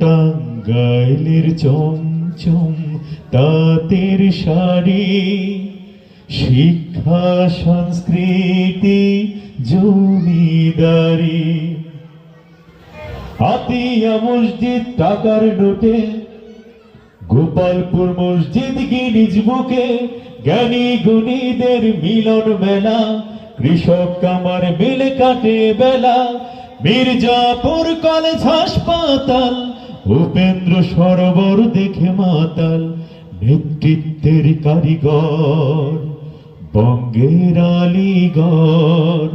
টাঙ্গাইলের চমচম তাঁতের শাড়ি, শিক্ষা সংস্কৃতি জমিদারি। আতিয়া মসজিদ টাকার নোটে, গোপালপুর মসজিদ গিনিজ বুকে, জ্ঞানী গুণীদের মিলন মেলা, কৃষক কামার মিলে কাটে বেলা। মির্জাপুর কলেজ হাসপাতাল, উপেন্দ্র সরোবর দেখে মাতাল। নেতৃত্বের কারিগর বঙ্গের আলীগড়,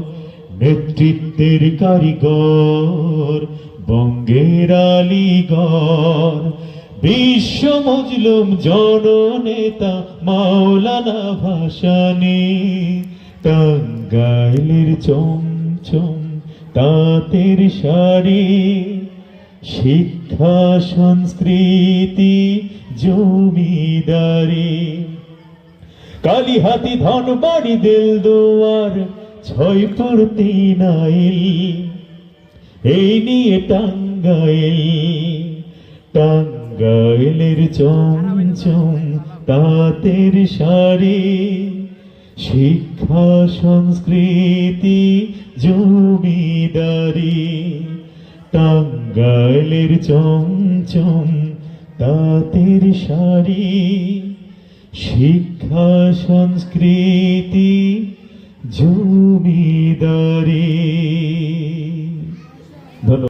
নেতৃত্বের কারিগর বঙ্গের আলীগড়। বিশ্ব মজলুম জননেতা মাওলানা ভাসানী, টাঙ্গাইলের চমচম তাঁতের শাড়ি, শিক্ষা সংস্কৃতি জমিদারি। কালীহাতি ধনবাড়ি দেলদুয়ার ছয়পুর তিনাইল, এই নিয়ে টাঙ্গাইল। টাঙ্গাইলের চমচম তাঁতের শাড়ি, শিক্ষা সংস্কৃতি জমিদারি। টাঙ্গাইলের চমচম তাঁতের শাড়ি, শিক্ষা সংস্কৃতি জমিদারি। ধন্যবাদ।